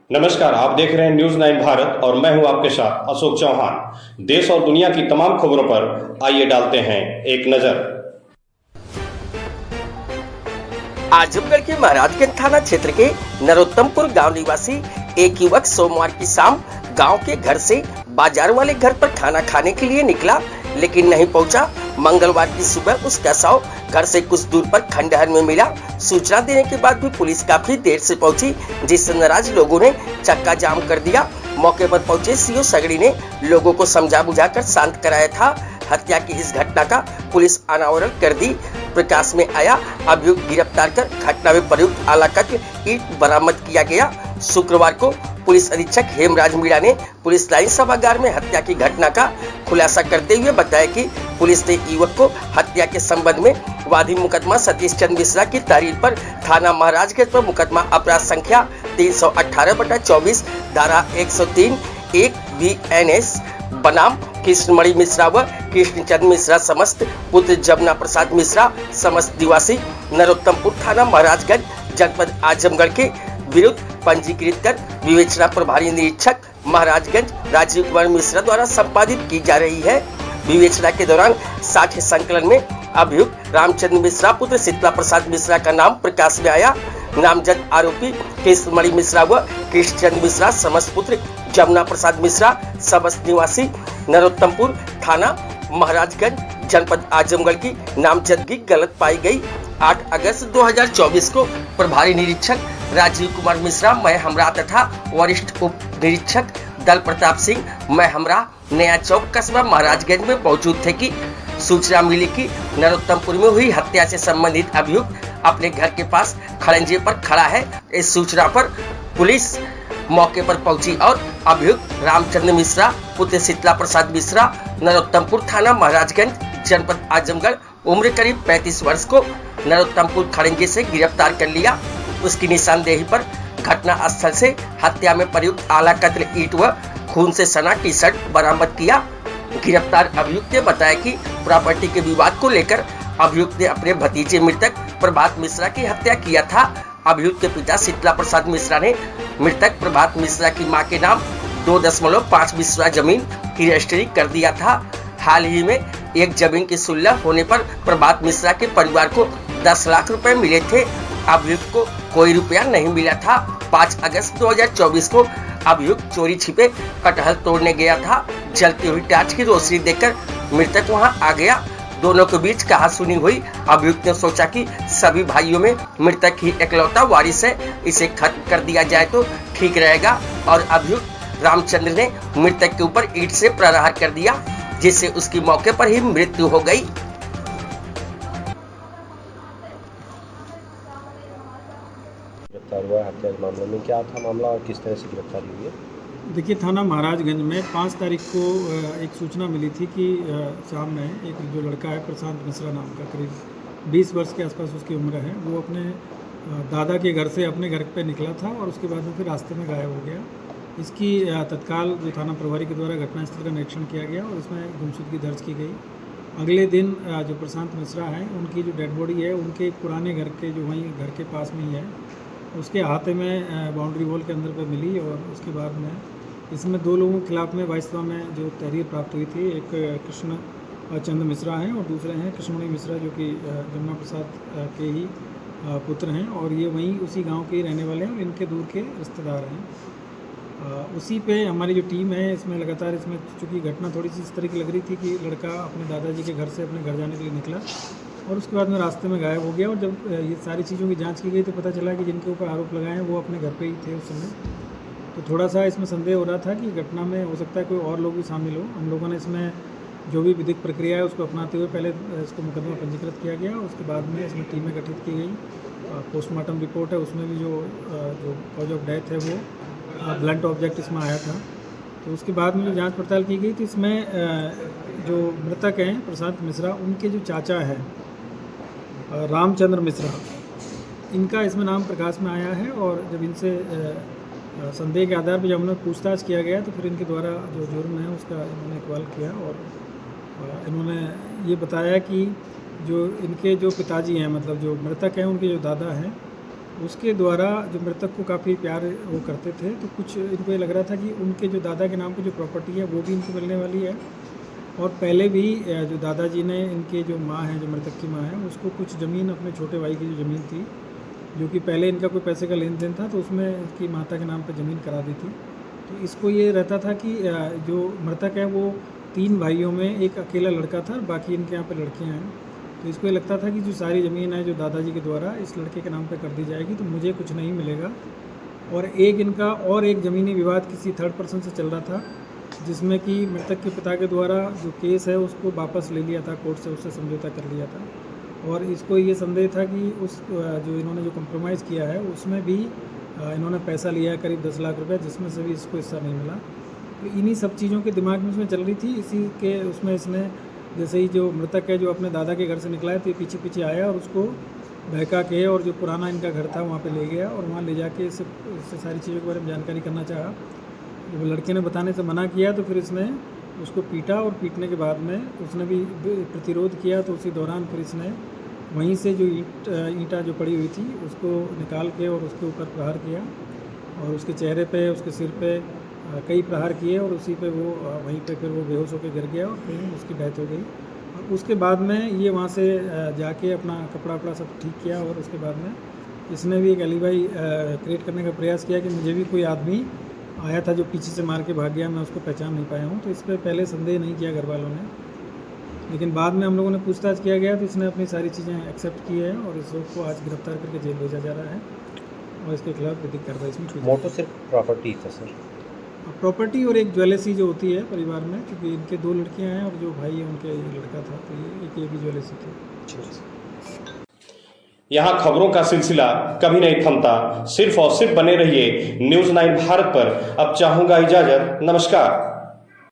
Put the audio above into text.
नमस्कार, आप देख रहे हैं न्यूज 9 भारत और मैं हूं आपके साथ अशोक चौहान। देश और दुनिया की तमाम खबरों पर आइए डालते हैं एक नजर। आजमगढ़ के महाराजगंज थाना क्षेत्र के नरोत्तमपुर गांव निवासी एक युवक सोमवार की शाम गांव के घर से बाजार वाले घर पर खाना खाने के लिए निकला, लेकिन नहीं पहुंचा। मंगलवार की सुबह उसका शव घर से कुछ दूर पर खंडहर में मिला। सूचना देने के बाद भी पुलिस काफी देर से पहुंची, जिससे नाराज लोगों ने चक्का जाम कर दिया। मौके पर पहुंचे सीओ सगड़ी ने लोगों को समझा बुझाकर शांत कराया था। हत्या की इस घटना का पुलिस अनावरण कर दी। प्रकाश में आया, अभियुक्त गिरफ्तार कर घटना में प्रयुक्त आला कत्ल ईंट बरामद किया गया। शुक्रवार को पुलिस अधीक्षक हेमराज मीणा ने पुलिस लाइन सभागार में हत्या की घटना का खुलासा करते हुए बताया कि पुलिस ने युवक को हत्या के संबंध में वादी मुकदमा सतीश चंद्र मिश्रा की तहरीर पर थाना महाराजगंज पर मुकदमा अपराध संख्या 318/24 धारा 103 1 BNS बनाम कृष्णमणि मिश्रा व कृष्णचंद्र मिश्रा समस्त पुत्र जमुना प्रसाद मिश्रा समस्त निवासी नरोत्तमपुर थाना महाराजगंज जनपद आजमगढ़ के विरुद्ध पंजीकृत कर विवेचना प्रभारी निरीक्षक महाराजगंज राजीव कुमार मिश्रा द्वारा संपादित की जा रही है। विवेचना के दौरान साक्ष्य संकलन में अभियुक्त रामचंद्र मिश्रा पुत्र शीतला प्रसाद मिश्रा का नाम प्रकाश में आया। नामजद आरोपी कृष्णमणि मिश्रा व कृष्णचंद्र मिश्रा समस्त पुत्र जमुना प्रसाद मिश्रा समस्त निवासी नरोत्तमपुर थाना महाराजगंज जनपद आजमगढ़ की नामजदगी गलत पाई गई। 8 अगस्त 2024 को प्रभारी निरीक्षक राजीव कुमार मिश्रा मैं हमरा तथा वरिष्ठ उप निरीक्षक दल प्रताप सिंह मैं हमरा नया चौक कस्बा महाराजगंज में मौजूद थे कि सूचना मिली कि नरोत्तमपुर में हुई हत्या से संबंधित अभियुक्त अपने घर के पास खड़ंजे पर खड़ा है। इस सूचना पर पुलिस मौके पर पहुंची और अभियुक्त रामचंद्र मिश्रा पुत्र शीतला प्रसाद मिश्रा नरोत्तमपुर थाना महाराजगंज जनपद आजमगढ़ उम्र करीब 35 वर्ष को नरोत्तमपुर खड़ंजे से गिरफ्तार कर लिया। उसकी निशानदेही पर घटना स्थल से हत्या में प्रयुक्त आला कत्ल ईंट व खून से सना टी शर्ट बरामद किया। गिरफ्तार अभियुक्त ने बताया कि प्रॉपर्टी के विवाद को लेकर अभियुक्त ने अपने भतीजे मृतक प्रभात मिश्रा की हत्या किया था। अभियुक्त के पिता शीतला प्रसाद मिश्रा ने मृतक प्रभात मिश्रा की मां के नाम 2.5 बिस्वा जमीन की रजिस्ट्री कर दिया था। हाल ही में एक जमीन की सुलह होने पर प्रभात मिश्रा के परिवार को 10 लाख रुपए मिले थे। अभियुक्त को कोई रुपया नहीं मिला था। 5 अगस्त 2024 को अभियुक्त चोरी छिपे कटहल तोड़ने गया था। जलती हुई टार्च की रोशनी देखकर मृतक वहां आ गया। दोनों के बीच कहासुनी हुई। अभियुक्त ने सोचा कि सभी भाइयों में मृतक ही एकलौता वारिस है, इसे खत्म कर दिया जाए तो ठीक रहेगा और अभियुक्त रामचंद्र ने मृतक के ऊपर ईंट से प्रहार कर दिया, जिससे उसकी मौके पर ही मृत्यु हो गई। गिरफ्तार हुआ हत्या के मामले में, क्या था मामला और किस तरह से गिरफ्तारी हुई है? देखिए, थाना महाराजगंज में 5 तारीख को एक सूचना मिली थी कि शाम में एक जो लड़का है प्रशांत मिश्रा नाम का, करीब 20 वर्ष के आसपास उसकी उम्र है, वो अपने दादा के घर से अपने घर पे निकला था और उसके बाद में फिर रास्ते में गायब हो गया। इसकी तत्काल जो थाना प्रभारी के द्वारा घटनास्थल का निरीक्षण किया गया और इसमें गुमशुदगी दर्ज की गई। अगले दिन जो प्रशांत मिश्रा हैं उनकी जो डेड बॉडी है उनके पुराने घर के जो वहीं घर के पास में ही है, उसके हाथ में बाउंड्री वॉल के अंदर पे मिली और उसके बाद में इसमें 2 लोगों के खिलाफ में वाइसवा में जो तहरीर प्राप्त हुई थी, एक कृष्ण चंद्र मिश्रा हैं और दूसरे हैं कृष्णमणि मिश्रा जो कि जमुना प्रसाद के ही पुत्र हैं और ये वहीं उसी गांव के ही रहने वाले हैं और इनके दूर के रिश्तेदार हैं। उसी पे हमारी जो टीम है इसमें लगातार इसमें चूँकि घटना थोड़ी सी इस तरह की लग रही थी कि लड़का अपने दादाजी के घर से अपने घर जाने के लिए निकला और उसके बाद में रास्ते में गायब हो गया और जब ये सारी चीज़ों की जांच की गई तो पता चला कि जिनके ऊपर आरोप लगाए हैं वो अपने घर पे ही थे उस समय। तो थोड़ा सा इसमें संदेह हो रहा था कि घटना में हो सकता है कोई और लोग भी शामिल हो। हम लोगों ने इसमें जो भी विधिक प्रक्रिया है उसको अपनाते हुए पहले इसको मुकदमा पंजीकृत किया गया, उसके बाद में इसमें टीमें गठित की गई। पोस्टमार्टम रिपोर्ट है उसमें भी जो कॉज ऑफ डेथ है वो ब्लंट ऑब्जेक्ट इसमें आया था। तो उसके बाद में जो जाँच पड़ताल की गई तो इसमें जो मृतक हैं प्रशांत मिश्रा, उनके जो चाचा हैं रामचंद्र मिश्रा, इनका इसमें नाम प्रकाश में आया है और जब इनसे संदेह के आधार पर जब उन्हें पूछताछ किया गया तो फिर इनके द्वारा जो जुर्म है उसका इन्होंने इकबाल किया और इन्होंने ये बताया कि जो इनके जो पिताजी हैं, मतलब जो मृतक हैं उनके जो दादा हैं उसके द्वारा जो मृतक को काफ़ी प्यार वो करते थे, तो कुछ इनको ये लग रहा था कि उनके जो दादा के नाम पे जो प्रॉपर्टी है वो भी इनको मिलने वाली है। और पहले भी जो दादाजी ने, इनके जो माँ हैं, जो मृतक की माँ है, उसको कुछ ज़मीन अपने छोटे भाई की जो ज़मीन थी, जो कि पहले इनका कोई पैसे का लेन देन था, तो उसमें इसकी माता के नाम पर ज़मीन करा दी थी। तो इसको ये रहता था कि जो मृतक है वो 3 भाइयों में एक अकेला लड़का था, बाकी इनके यहाँ पे लड़कियाँ हैं। तो इसको ये लगता था कि जो सारी ज़मीन है जो दादाजी के द्वारा इस लड़के के नाम पे कर दी जाएगी, तो मुझे कुछ नहीं मिलेगा। और एक ज़मीनी विवाद किसी थर्ड पर्सन से चल रहा था, जिसमें कि मृतक के पिता के द्वारा जो केस है उसको वापस ले लिया था कोर्ट से, उससे समझौता कर लिया था। और इसको ये संदेह था कि जो इन्होंने जो कॉम्प्रोमाइज़ किया है उसमें भी इन्होंने पैसा लिया है करीब 10 लाख रुपये, जिसमें से भी इसको हिस्सा नहीं मिला। तो इन्हीं सब चीज़ों के दिमाग में उसमें चल रही थी। इसी के उसमें इसने, जैसे ही जो मृतक है जो अपने दादा के घर से निकला है, तो ये पीछे पीछे आया और उसको बहका के, और जो पुराना इनका घर था वहाँ पे ले गया और वहाँ ले जाके इससे सारी चीज़ों के बारे में जानकारी करना चाहा। जब लड़के ने बताने से मना किया तो फिर इसने उसको पीटा, और पीटने के बाद में उसने भी प्रतिरोध किया। तो उसी दौरान फिर इसने वहीं से जो ईंटा जो पड़ी हुई थी उसको निकाल के और उसके ऊपर प्रहार किया, और उसके चेहरे पे, उसके सिर पे कई प्रहार किए, और उसी पे वो वहीं पे फिर वो बेहोश होकर गिर गया और फिर उसकी डेथ हो गई। और उसके बाद में ये वहाँ से जाके अपना कपड़ा वपड़ा सब ठीक किया, और उसके बाद में इसने भी एक एलिबाई क्रिएट करने का प्रयास किया कि मुझे भी कोई आदमी आया था जो पीछे से मार के भाग गया, मैं उसको पहचान नहीं पाया हूँ। तो इस पर पहले संदेह नहीं किया घर वालों ने, लेकिन बाद में हम लोगों ने पूछताछ किया गया तो इसने अपनी सारी चीज़ें एक्सेप्ट की है, और इस लोग को आज गिरफ्तार करके जेल भेजा जा रहा है, और इसके खिलाफ विधिक कार्रवाई इसमें की। मोटो सिर्फ प्रॉपर्टी था सर? प्रॉपर्टी और एक ज्वेलरी जो होती है परिवार में, क्योंकि इनके 2 लड़कियां हैं और जो भाई है उनके एक लड़का था, तो ये भी ज्वेलरी थी। यहाँ खबरों का सिलसिला कभी नहीं थमता। सिर्फ और सिर्फ बने रहिए न्यूज़ 9 भारत पर। अब चाहूँगा इजाज़त। नमस्कार।